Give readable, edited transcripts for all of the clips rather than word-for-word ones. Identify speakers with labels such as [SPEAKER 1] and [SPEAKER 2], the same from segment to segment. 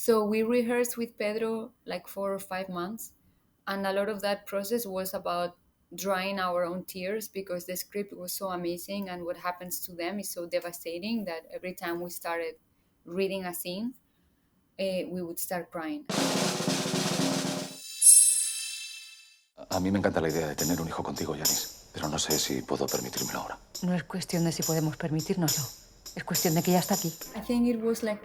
[SPEAKER 1] So we rehearsed with Pedro like 4 or 5 months, and a lot of that process was about drying our own tears because the script was so amazing, and what happens to them is so devastating that every time we started reading a scene, we would start crying.
[SPEAKER 2] A mí me encanta la idea de tener un hijo contigo, Yanis, pero no sé si puedo permitírmelo ahora.
[SPEAKER 3] No es cuestión de si podemos permitírnoslo. Es cuestión de que ya está aquí.
[SPEAKER 1] I think it was like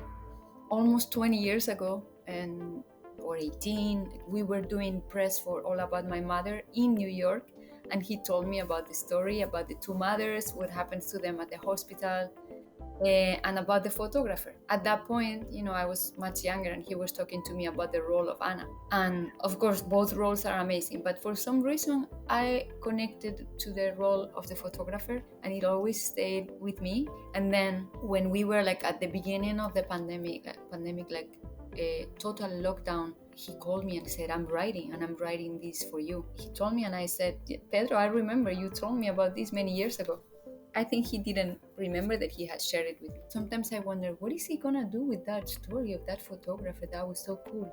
[SPEAKER 1] almost 20 years ago, and or 18, we were doing press for All About My Mother in New York, and he told me about the story, about the two mothers, what happens to them at the hospital, and about the photographer. At that point, I was much younger, and he was talking to me about the role of Anna. And of course, both roles are amazing, but for some reason, I connected to the role of the photographer, and it always stayed with me. And then when we were like at the beginning of the pandemic, like a total lockdown, he called me and said, I'm writing this for you. He told me, and I said, Pedro, I remember you told me about this many years ago. I think he didn't remember that he had shared it with me. Sometimes I wonder, what is he gonna do with that story of that photographer? That was so cool.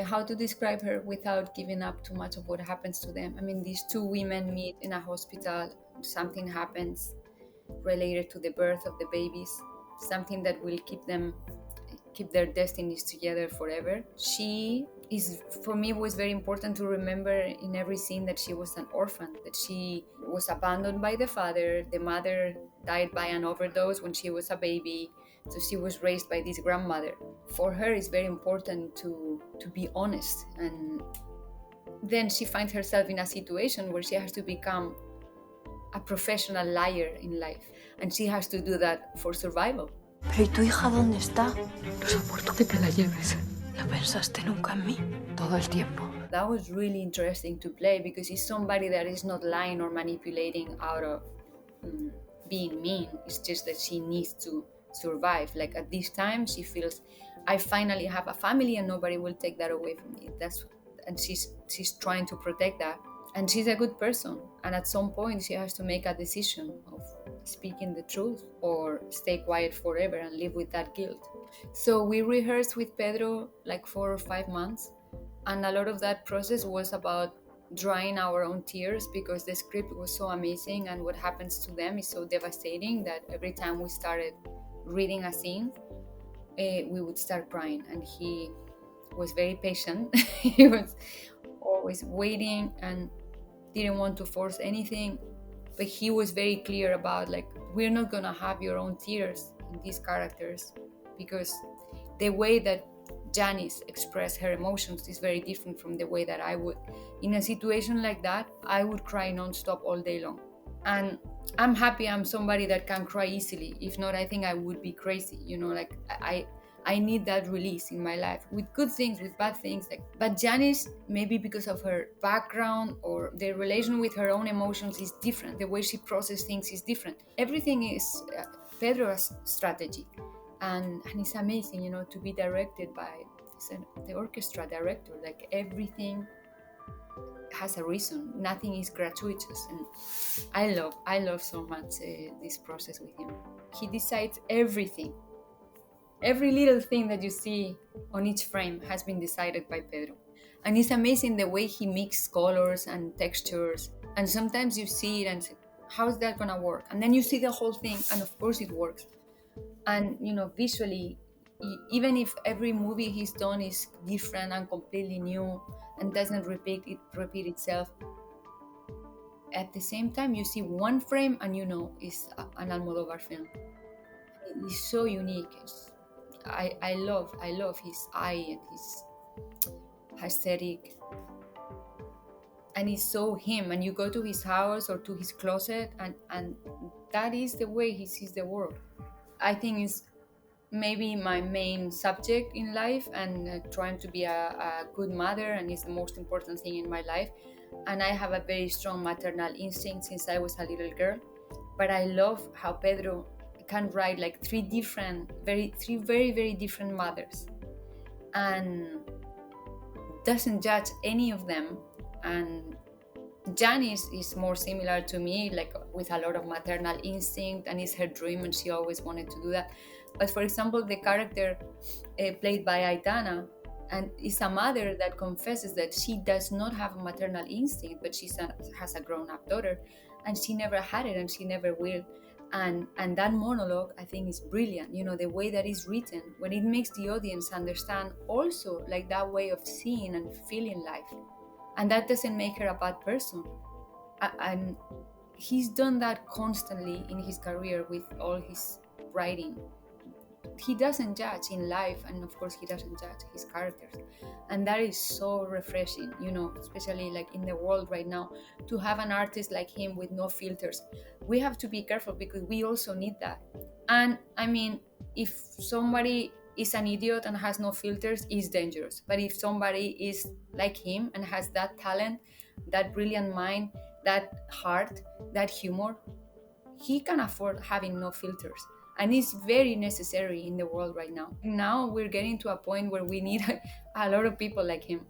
[SPEAKER 1] How to describe her without giving up too much of what happens to them. I mean, these two women meet in a hospital, something happens related to the birth of the babies, something that will keep their destinies together forever. She is, for me, was very important to remember in every scene that she was an orphan, that she was abandoned by the father. The mother died by an overdose when she was a baby, so she was raised by this grandmother. For her, it's very important to be honest, and then she finds herself in a situation where she has to become a professional liar in life, and she has to do that for survival.
[SPEAKER 3] Pero ¿y tu hija dónde está? No soporto que te la lleves. ¿No pensaste nunca en mí? Todo el tiempo.
[SPEAKER 1] That was really interesting to play because he's somebody that is not lying or manipulating out of being mean. It's just that she needs to survive. Like at this time, she feels, I finally have a family and nobody will take that away from me. And she's trying to protect that. And she's a good person. And at some point, she has to make a decision of speaking the truth or stay quiet forever and live with that guilt. So we rehearsed with Pedro like 4 or 5 months. And a lot of that process was about drying our own tears because the script was so amazing, and what happens to them is so devastating that every time we started reading a scene, we would start crying. And he was very patient. He was always waiting and didn't want to force anything, but he was very clear about, like, we're not gonna have your own tears in these characters because the way that Janice expressed her emotions is very different from the way that I would. In a situation like that, I would cry nonstop all day long. And I'm happy I'm somebody that can cry easily. If not, I think I would be crazy. Like I need that release in my life, with good things, with bad things. But Janice, maybe because of her background or the relation with her own emotions is different. The way she processes things is different. Everything is Pedro's strategy. And it's amazing, to be directed by the orchestra director. Like everything has a reason. Nothing is gratuitous, and I love so much this process with him. He decides everything. Every little thing that you see on each frame has been decided by Pedro. And it's amazing the way he mixes colors and textures. And sometimes you see it and say, how's that gonna work? And then you see the whole thing, and of course it works. And visually, even if every movie he's done is different and completely new and doesn't repeat itself, at the same time you see one frame and it's an Almodóvar film. It's so unique. I love his eye and his aesthetic, and it's so him. And you go to his house or to his closet, and that is the way he sees the world. I think it's maybe my main subject in life, and trying to be a good mother, and it's the most important thing in my life. And I have a very strong maternal instinct since I was a little girl. But I love how Pedro can write like three very, very different mothers, and doesn't judge any of them. And Janice is more similar to me, like with a lot of maternal instinct, and it's her dream, and she always wanted to do that. But for example, the character played by Aitana, and is a mother that confesses that she does not have a maternal instinct, but has a grown-up daughter, and she never had it, and she never will. And that monologue, I think, is brilliant. You know, the way that it's written, when it makes the audience understand also like that way of seeing and feeling life, and that doesn't make her a bad person. And he's done that constantly in his career with all his writing. He doesn't judge in life, and of course he doesn't judge his characters, and that is so refreshing, you know, especially like in the world right now, to have an artist like him with no filters. We have to be careful because we also need that. And I mean, if somebody is an idiot and has no filters, is dangerous. But if somebody is like him and has that talent, that brilliant mind, that heart, that humor, he can afford having no filters, and it's very necessary in the world right now. Now we're getting to a point where we need a lot of people like him.